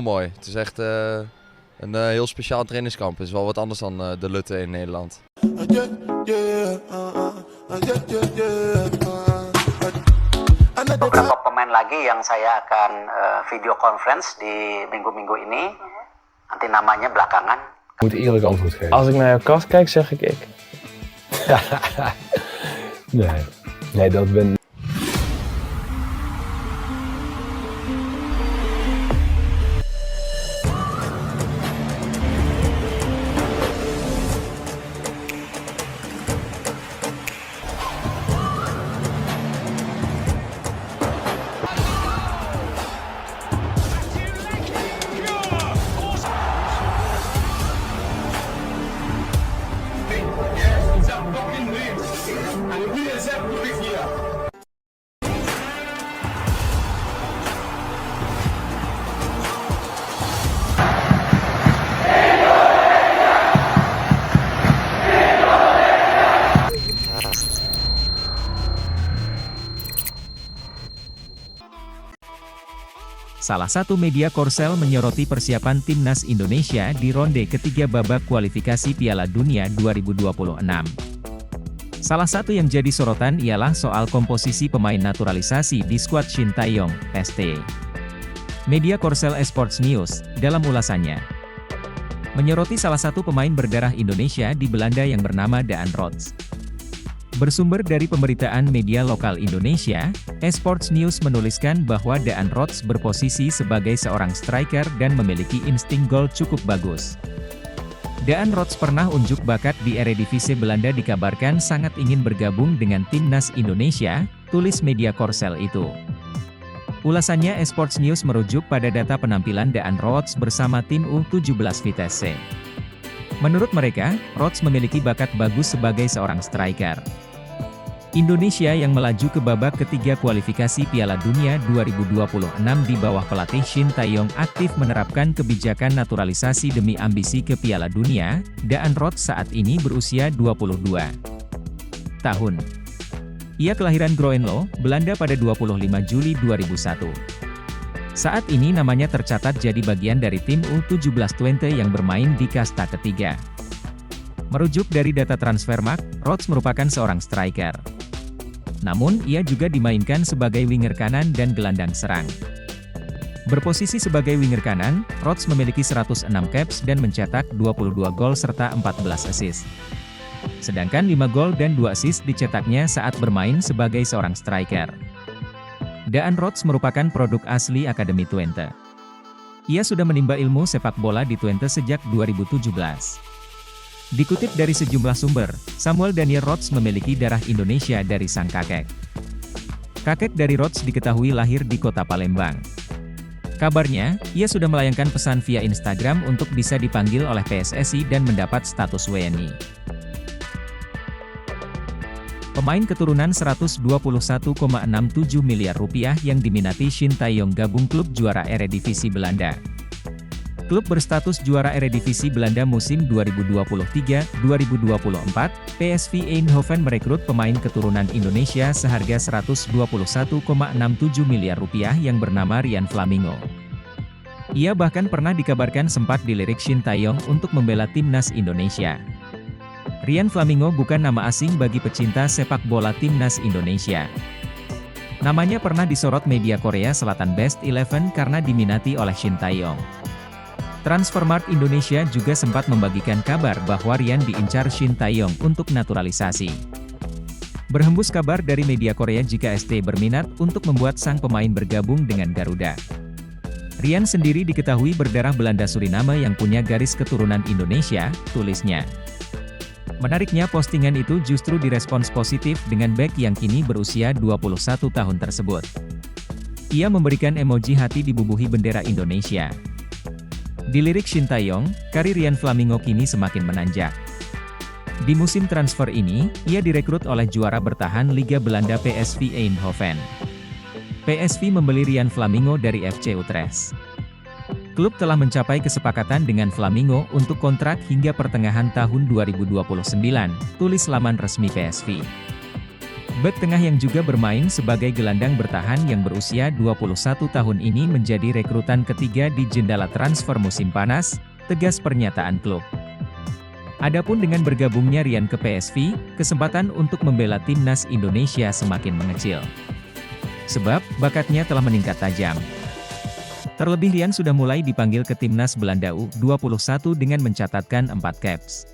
Mooi. Het is echt een heel speciaal trainingskamp. Het is wel wat anders dan de Lutte in Nederland. Beberapa pemain lagi yang saya akan video conference di minggu-minggu ini. Nanti namanya belakangan. Ik moet eerlijk antwoord geven. Als ik naar jouw kast kijk, zeg ik. Nee, dat ben. Salah satu media Korsel menyoroti persiapan timnas Indonesia di ronde ketiga babak kualifikasi Piala Dunia 2026. Salah satu yang jadi sorotan ialah soal komposisi pemain naturalisasi di skuad Shin Tae-yong, ST. Media Korsel Esports News, dalam ulasannya, menyoroti salah satu pemain berdarah Indonesia di Belanda yang bernama Daan Rots. Bersumber dari pemberitaan media lokal Indonesia, Esports News menuliskan bahwa Daan Rots berposisi sebagai seorang striker dan memiliki insting gol cukup bagus. Daan Rots pernah unjuk bakat di Eredivisie Belanda, dikabarkan sangat ingin bergabung dengan timnas Indonesia, tulis media Korsel itu. Ulasannya, Esports News merujuk pada data penampilan Daan Rots bersama tim U17 Vitesse. Menurut mereka, Rots memiliki bakat bagus sebagai seorang striker. Indonesia yang melaju ke babak ketiga kualifikasi Piala Dunia 2026 di bawah pelatih Shin Tae-yong aktif menerapkan kebijakan naturalisasi demi ambisi ke Piala Dunia. Daan Rots saat ini berusia 22 tahun. Ia kelahiran Groenlo, Belanda pada 25 Juli 2001. Saat ini namanya tercatat jadi bagian dari tim U17 Twente yang bermain di kasta ketiga. Merujuk dari data Transfermarkt, Rots merupakan seorang striker. Namun, ia juga dimainkan sebagai winger kanan dan gelandang serang. Berposisi sebagai winger kanan, Rots memiliki 106 caps dan mencetak 22 gol serta 14 assist. Sedangkan 5 gol dan 2 assist dicetaknya saat bermain sebagai seorang striker. Daan Rots merupakan produk asli Akademi Twente. Ia sudah menimba ilmu sepak bola di Twente sejak 2017. Dikutip dari sejumlah sumber, Samuel Daniel Rots memiliki darah Indonesia dari sang kakek. Kakek dari Rots diketahui lahir di kota Palembang. Kabarnya, ia sudah melayangkan pesan via Instagram untuk bisa dipanggil oleh PSSI dan mendapat status WNI. Pemain keturunan 121,67 miliar rupiah yang diminati Shin Tae-yong gabung klub juara Eredivisie Belanda. Klub berstatus juara Eredivisie Belanda musim 2023-2024, PSV Eindhoven merekrut pemain keturunan Indonesia seharga 121,67 miliar rupiah yang bernama Rian Flamingo. Ia bahkan pernah dikabarkan sempat dilirik Shin Tae-yong untuk membela timnas Indonesia. Rian Flamingo bukan nama asing bagi pecinta sepak bola timnas Indonesia. Namanya pernah disorot media Korea Selatan Best 11 karena diminati oleh Shin Tae-yong. Transfermarkt Indonesia juga sempat membagikan kabar bahwa Rian diincar Shin Tae-yong untuk naturalisasi. Berhembus kabar dari media Korea jika ST berminat untuk membuat sang pemain bergabung dengan Garuda. Rian sendiri diketahui berdarah Belanda Suriname yang punya garis keturunan Indonesia, tulisnya. Menariknya, postingan itu justru direspons positif dengan bek yang kini berusia 21 tahun tersebut. Ia memberikan emoji hati dibubuhi bendera Indonesia. Dilirik Shin Tae-yong, karir Rian Flamingo kini semakin menanjak. Di musim transfer ini, ia direkrut oleh juara bertahan Liga Belanda PSV Eindhoven. PSV membeli Rian Flamingo dari FC Utrecht. Klub telah mencapai kesepakatan dengan Flamingo untuk kontrak hingga pertengahan tahun 2029, tulis laman resmi PSV. Bek tengah yang juga bermain sebagai gelandang bertahan yang berusia 21 tahun ini menjadi rekrutan ketiga di jendela transfer musim panas, tegas pernyataan klub. Adapun dengan bergabungnya Rian ke PSV, kesempatan untuk membela timnas Indonesia semakin mengecil. Sebab, bakatnya telah meningkat tajam. Terlebih Rian sudah mulai dipanggil ke timnas Belanda U21 dengan mencatatkan 4 caps.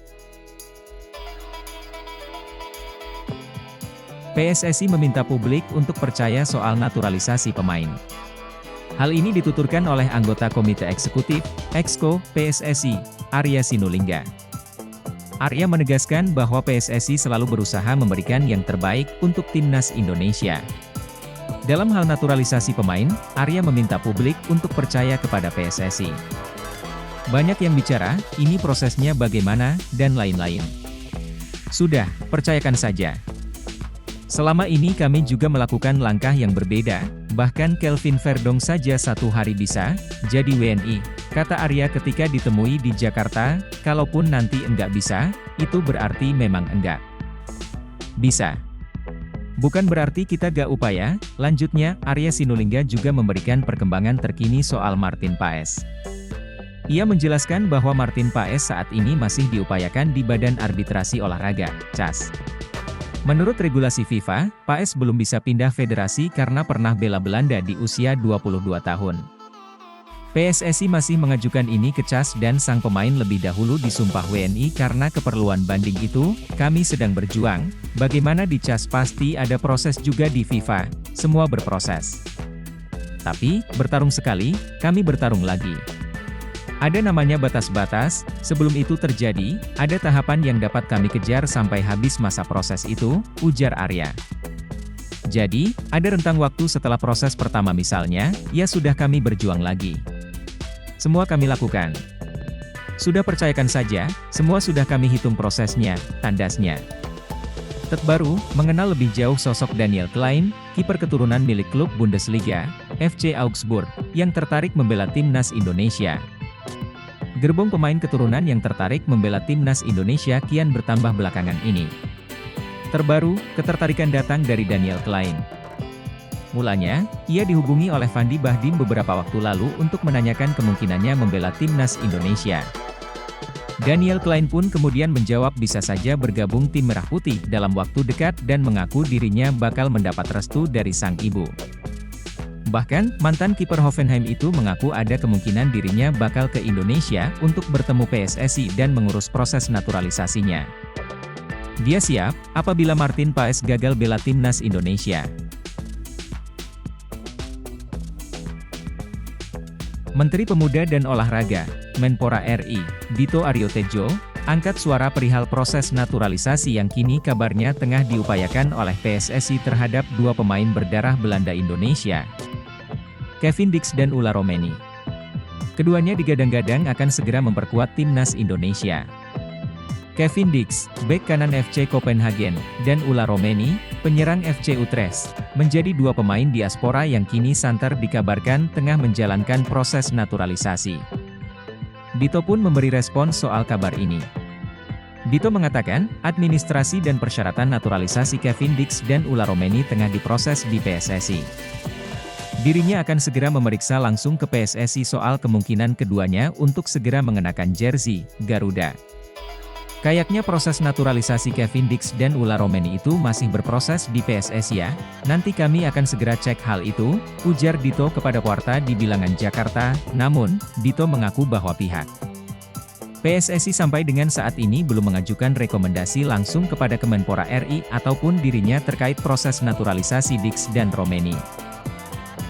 PSSI meminta publik untuk percaya soal naturalisasi pemain. Hal ini dituturkan oleh anggota Komite Eksekutif, Exco, PSSI, Arya Sinulinga. Arya menegaskan bahwa PSSI selalu berusaha memberikan yang terbaik untuk timnas Indonesia. Dalam hal naturalisasi pemain, Arya meminta publik untuk percaya kepada PSSI. Banyak yang bicara, ini prosesnya bagaimana, dan lain-lain. Sudah, percayakan saja. Selama ini kami juga melakukan langkah yang berbeda, bahkan Kelvin Verdong saja 1 hari bisa jadi WNI, kata Arya ketika ditemui di Jakarta. Kalaupun nanti enggak bisa, itu berarti memang enggak bisa. Bukan berarti kita gak upaya. Lanjutnya, Arya Sinulinga juga memberikan perkembangan terkini soal Martin Paes. Ia menjelaskan bahwa Martin Paes saat ini masih diupayakan di Badan Arbitrasi Olahraga, CAS. Menurut regulasi FIFA, Paes belum bisa pindah federasi karena pernah bela Belanda di usia 22 tahun. PSSI masih mengajukan ini ke CAS dan sang pemain lebih dahulu disumpah WNI karena keperluan banding itu. Kami sedang berjuang, bagaimana di CAS pasti ada proses juga di FIFA, semua berproses. Tapi, bertarung sekali, kami bertarung lagi. Ada namanya batas-batas, sebelum itu terjadi, ada tahapan yang dapat kami kejar sampai habis masa proses itu, ujar Arya. Jadi, ada rentang waktu setelah proses pertama misalnya, ya sudah kami berjuang lagi. Semua kami lakukan. Sudah percayakan saja, semua sudah kami hitung prosesnya, tandasnya. Terbaru, mengenal lebih jauh sosok Daniel Klein, kiper keturunan milik klub Bundesliga, FC Augsburg, yang tertarik membela timnas Indonesia. Gerbong pemain keturunan yang tertarik membela timnas Indonesia kian bertambah belakangan ini. Terbaru, ketertarikan datang dari Daniel Klein. Mulanya, ia dihubungi oleh Fandi Bahdim beberapa waktu lalu untuk menanyakan kemungkinannya membela timnas Indonesia. Daniel Klein pun kemudian menjawab bisa saja bergabung tim Merah Putih dalam waktu dekat dan mengaku dirinya bakal mendapat restu dari sang ibu. Bahkan, mantan kiper Hoffenheim itu mengaku ada kemungkinan dirinya bakal ke Indonesia untuk bertemu PSSI dan mengurus proses naturalisasinya. Dia siap, apabila Martin Paes gagal bela timnas Indonesia. Menteri Pemuda dan Olahraga, Menpora RI, Dito Aryo Tejo, angkat suara perihal proses naturalisasi yang kini kabarnya tengah diupayakan oleh PSSI terhadap 2 pemain berdarah Belanda Indonesia, Kevin Dix dan Ulla Romeni. Keduanya digadang-gadang akan segera memperkuat timnas Indonesia. Kevin Dix, bek kanan FC Copenhagen, dan Ulla Romeni, penyerang FC Utrecht, menjadi 2 pemain diaspora yang kini santer dikabarkan tengah menjalankan proses naturalisasi. Dito pun memberi respons soal kabar ini. Dito mengatakan, administrasi dan persyaratan naturalisasi Kevin Dix dan Ulla Romeni tengah diproses di PSSI. Dirinya akan segera memeriksa langsung ke PSSI soal kemungkinan keduanya untuk segera mengenakan jersey Garuda. Kayaknya proses naturalisasi Kevin Dix dan Ulla Romeni itu masih berproses di PSSI ya, nanti kami akan segera cek hal itu, ujar Dito kepada Warta di Bilangan Jakarta. Namun, Dito mengaku bahwa pihak PSSI sampai dengan saat ini belum mengajukan rekomendasi langsung kepada Kemenpora RI ataupun dirinya terkait proses naturalisasi Dix dan Romeni.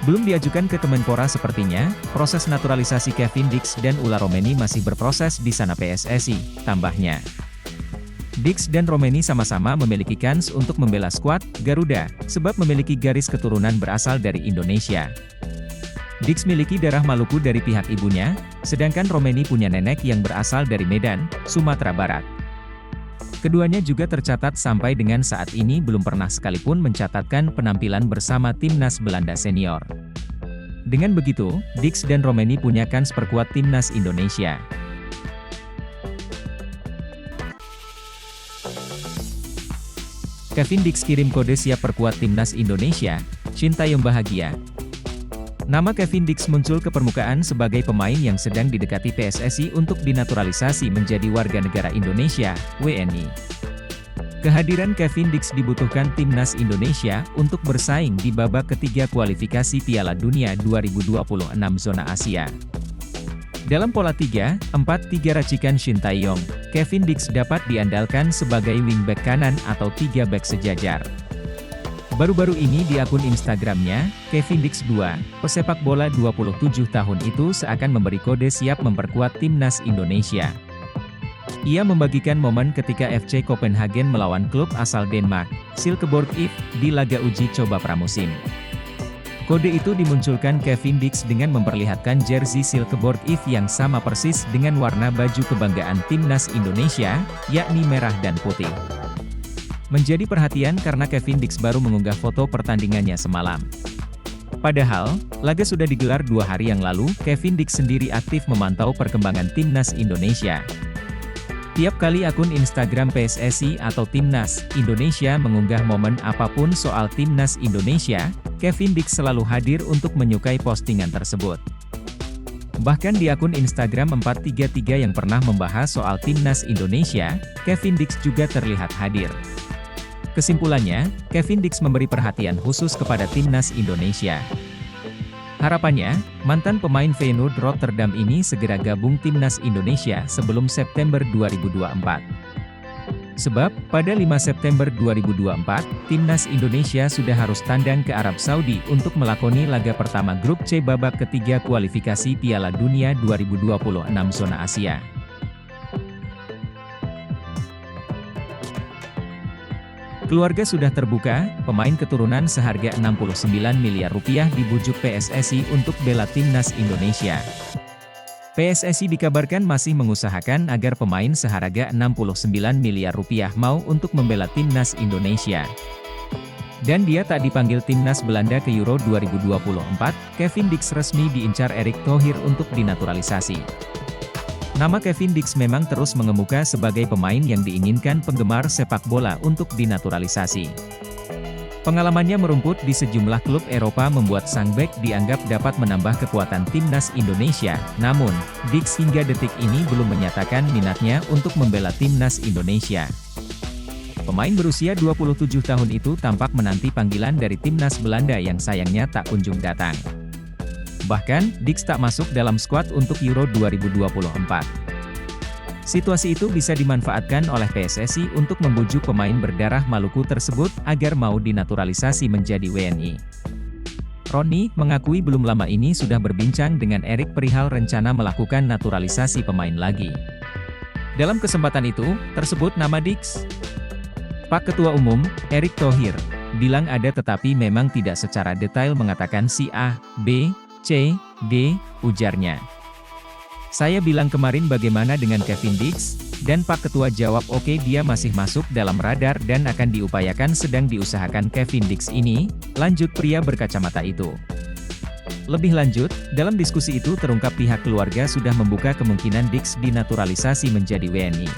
Belum diajukan ke Kemenpora sepertinya, proses naturalisasi Kevin Dix dan Ulla Romeni masih berproses di sana PSSI, tambahnya. Dix dan Romeni sama-sama memiliki kans untuk membela skuad Garuda, sebab memiliki garis keturunan berasal dari Indonesia. Dix miliki darah Maluku dari pihak ibunya, sedangkan Romeni punya nenek yang berasal dari Medan, Sumatera Barat. Keduanya juga tercatat sampai dengan saat ini belum pernah sekalipun mencatatkan penampilan bersama timnas Belanda senior. Dengan begitu, Dix dan Romeni punya kans perkuat timnas Indonesia. Kevin Dix kirim kode siap perkuat timnas Indonesia, Shin Tae-yong bahagia. Nama Kevin Dix muncul ke permukaan sebagai pemain yang sedang didekati PSSI untuk dinaturalisasi menjadi warga negara Indonesia, WNI. Kehadiran Kevin Dix dibutuhkan timnas Indonesia untuk bersaing di babak ketiga kualifikasi Piala Dunia 2026 zona Asia. Dalam pola 3-4-3 racikan Shin Tae-yong, Kevin Dix dapat diandalkan sebagai wingback kanan atau 3 back sejajar. Baru-baru ini di akun Instagramnya, Kevin Dix 2, pesepak bola 27 tahun itu seakan memberi kode siap memperkuat timnas Indonesia. Ia membagikan momen ketika FC Copenhagen melawan klub asal Denmark, Silkeborg IF, di laga uji coba pramusim. Kode itu dimunculkan Kevin Dix dengan memperlihatkan jersey Silkeborg IF yang sama persis dengan warna baju kebanggaan timnas Indonesia, yakni merah dan putih. Menjadi perhatian karena Kevin Dix baru mengunggah foto pertandingannya semalam. Padahal, laga sudah digelar 2 hari yang lalu, Kevin Dix sendiri aktif memantau perkembangan timnas Indonesia. Tiap kali akun Instagram PSSI atau Timnas Indonesia mengunggah momen apapun soal Timnas Indonesia, Kevin Dix selalu hadir untuk menyukai postingan tersebut. Bahkan di akun Instagram 433 yang pernah membahas soal Timnas Indonesia, Kevin Dix juga terlihat hadir. Kesimpulannya, Kevin Dix memberi perhatian khusus kepada Timnas Indonesia. Harapannya, mantan pemain Feyenoord Rotterdam ini segera gabung Timnas Indonesia sebelum September 2024. Sebab, pada 5 September 2024, Timnas Indonesia sudah harus tandang ke Arab Saudi untuk melakoni laga pertama grup C babak ketiga kualifikasi Piala Dunia 2026 zona Asia. Keluarga sudah terbuka, pemain keturunan seharga 69 miliar rupiah dibujuk PSSI untuk bela timnas Indonesia. PSSI dikabarkan masih mengusahakan agar pemain seharga 69 miliar rupiah mau untuk membela timnas Indonesia. Dan dia tak dipanggil timnas Belanda ke Euro 2024, Kevin Dix resmi diincar Erick Thohir untuk dinaturalisasi. Nama Kevin Dix memang terus mengemuka sebagai pemain yang diinginkan penggemar sepak bola untuk dinaturalisasi. Pengalamannya merumput di sejumlah klub Eropa membuat sang bek dianggap dapat menambah kekuatan timnas Indonesia, namun, Dix hingga detik ini belum menyatakan minatnya untuk membela timnas Indonesia. Pemain berusia 27 tahun itu tampak menanti panggilan dari timnas Belanda yang sayangnya tak kunjung datang. Bahkan, Dix tak masuk dalam skuad untuk Euro 2024. Situasi itu bisa dimanfaatkan oleh PSSI untuk membujuk pemain berdarah Maluku tersebut agar mau dinaturalisasi menjadi WNI. Roni mengakui belum lama ini sudah berbincang dengan Erick perihal rencana melakukan naturalisasi pemain lagi. Dalam kesempatan itu, tersebut nama Dix. Pak Ketua Umum, Erick Thohir, bilang ada tetapi memang tidak secara detail mengatakan si A, B, C, D, ujarnya. Saya bilang kemarin bagaimana dengan Kevin Dix, dan Pak Ketua jawab oke dia masih masuk dalam radar dan akan diupayakan sedang diusahakan Kevin Dix ini, lanjut pria berkacamata itu. Lebih lanjut, dalam diskusi itu terungkap pihak keluarga sudah membuka kemungkinan Dix dinaturalisasi menjadi WNI.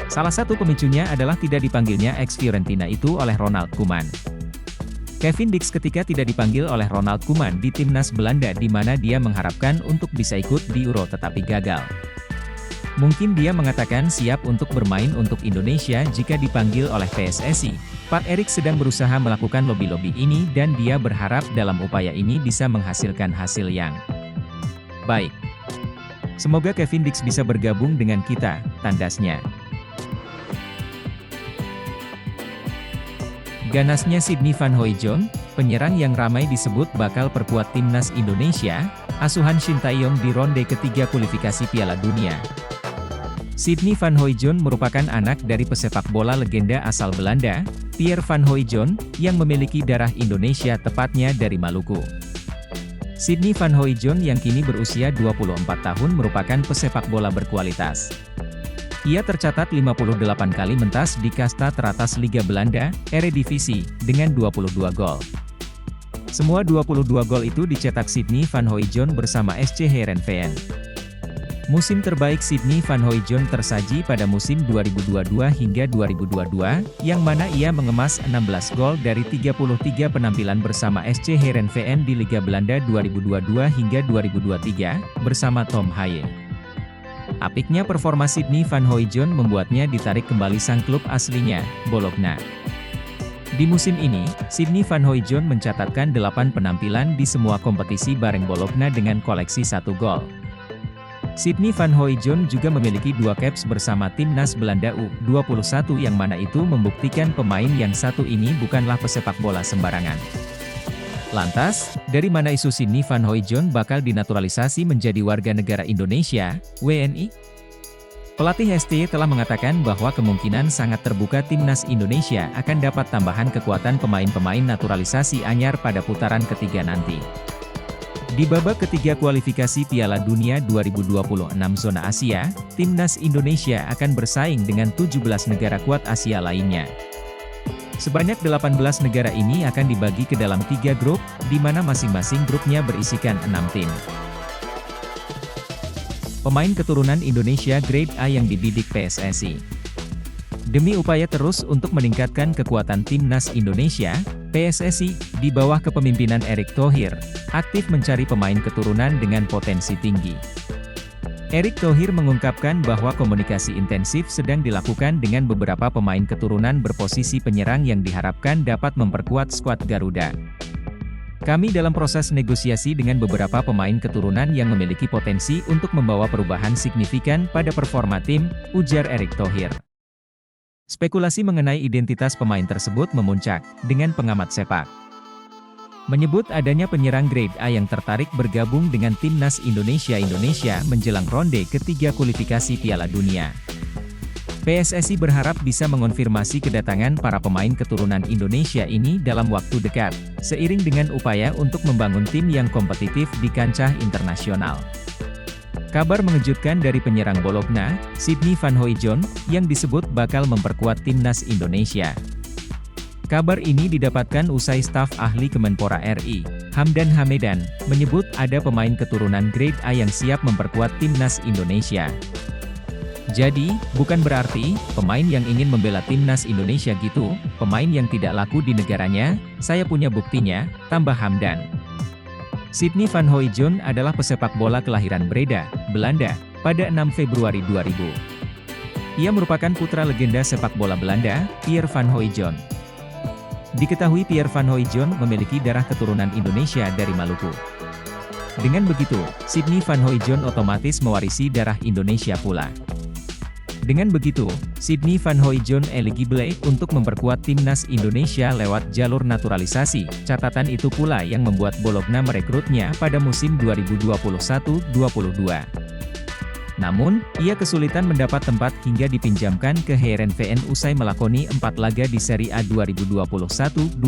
Salah satu pemicunya adalah tidak dipanggilnya ex-Fiorentina itu oleh Ronald Koeman. Kevin Dix ketika tidak dipanggil oleh Ronald Koeman di timnas Belanda di mana dia mengharapkan untuk bisa ikut di Euro tetapi gagal. Mungkin dia mengatakan siap untuk bermain untuk Indonesia jika dipanggil oleh PSSI. Pak Erick sedang berusaha melakukan lobby-lobby ini dan dia berharap dalam upaya ini bisa menghasilkan hasil yang baik. Semoga Kevin Dix bisa bergabung dengan kita, tandasnya. Ganasnya Sydney Van Hooijdonk, penyerang yang ramai disebut bakal perkuat timnas Indonesia, asuhan Shin Tae-yong di ronde ketiga kualifikasi Piala Dunia. Sydney Van Hooijdonk merupakan anak dari pesepak bola legenda asal Belanda, Pierre Van Hooijdonk, yang memiliki darah Indonesia tepatnya dari Maluku. Sydney Van Hooijdonk yang kini berusia 24 tahun merupakan pesepak bola berkualitas. Ia tercatat 58 kali mentas di kasta teratas Liga Belanda, Eredivisie, dengan 22 gol. Semua 22 gol itu dicetak Sydney Van Hooijdonk bersama SC Heerenveen. Musim terbaik Sydney Van Hooijdonk tersaji pada musim 2022 hingga 2022, yang mana ia mengemas 16 gol dari 33 penampilan bersama SC Heerenveen di Liga Belanda 2022 hingga 2023, bersama Tom Haye. Apiknya performa Sydney Van Hooijdonk membuatnya ditarik kembali sang klub aslinya, Bologna. Di musim ini, Sydney Van Hooijdonk mencatatkan 8 penampilan di semua kompetisi bareng Bologna dengan koleksi 1 gol. Sydney Van Hooijdonk juga memiliki 2 caps bersama timnas Belanda U21 yang mana itu membuktikan pemain yang satu ini bukanlah pesepak bola sembarangan. Lantas, dari mana isu Sydney Van Hooijdonk bakal dinaturalisasi menjadi warga negara Indonesia, WNI? Pelatih ST telah mengatakan bahwa kemungkinan sangat terbuka timnas Indonesia akan dapat tambahan kekuatan pemain-pemain naturalisasi anyar pada putaran ketiga nanti. Di babak ketiga kualifikasi Piala Dunia 2026 zona Asia, timnas Indonesia akan bersaing dengan 17 negara kuat Asia lainnya. Sebanyak 18 negara ini akan dibagi ke dalam 3 grup, di mana masing-masing grupnya berisikan 6 tim. Pemain keturunan Indonesia Grade A yang dibidik PSSI. Demi upaya terus untuk meningkatkan kekuatan timnas Indonesia, PSSI, di bawah kepemimpinan Erick Thohir, aktif mencari pemain keturunan dengan potensi tinggi. Erick Thohir mengungkapkan bahwa komunikasi intensif sedang dilakukan dengan beberapa pemain keturunan berposisi penyerang yang diharapkan dapat memperkuat skuad Garuda. Kami dalam proses negosiasi dengan beberapa pemain keturunan yang memiliki potensi untuk membawa perubahan signifikan pada performa tim, ujar Erick Thohir. Spekulasi mengenai identitas pemain tersebut memuncak, dengan pengamat sepak menyebut adanya penyerang grade A yang tertarik bergabung dengan timnas Indonesia menjelang ronde ketiga kualifikasi Piala Dunia. PSSI berharap bisa mengonfirmasi kedatangan para pemain keturunan Indonesia ini dalam waktu dekat, seiring dengan upaya untuk membangun tim yang kompetitif di kancah internasional. Kabar mengejutkan dari penyerang Bologna, Sydney Van Hooijdonk, yang disebut bakal memperkuat timnas Indonesia. Kabar ini didapatkan usai staf ahli Kemenpora RI, Hamdan Hamedan, menyebut ada pemain keturunan grade A yang siap memperkuat timnas Indonesia. Jadi, bukan berarti, pemain yang ingin membela timnas Indonesia gitu, pemain yang tidak laku di negaranya, saya punya buktinya, tambah Hamdan. Sydney Van Hooijdonk adalah pesepak bola kelahiran Breda, Belanda, pada 6 Februari 2000. Ia merupakan putra legenda sepak bola Belanda, Pierre Van Hooijdonk. Diketahui Pierre Van Hooijdonk memiliki darah keturunan Indonesia dari Maluku. Dengan begitu, Sydney Van Hooijdonk otomatis mewarisi darah Indonesia pula. Dengan begitu, Sydney Van Hooijdonk eligible untuk memperkuat timnas Indonesia lewat jalur naturalisasi. Catatan itu pula yang membuat Bologna merekrutnya pada musim 2021-22. Namun, ia kesulitan mendapat tempat hingga dipinjamkan ke Heerenveen usai melakoni 4 laga di Serie A 2021-22.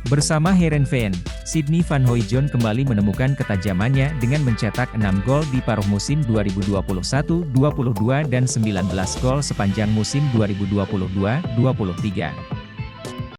Bersama Heerenveen, Sydney Van Hooijdonk kembali menemukan ketajamannya dengan mencetak 6 gol di paruh musim 2021-22 dan 19 gol sepanjang musim 2022-23.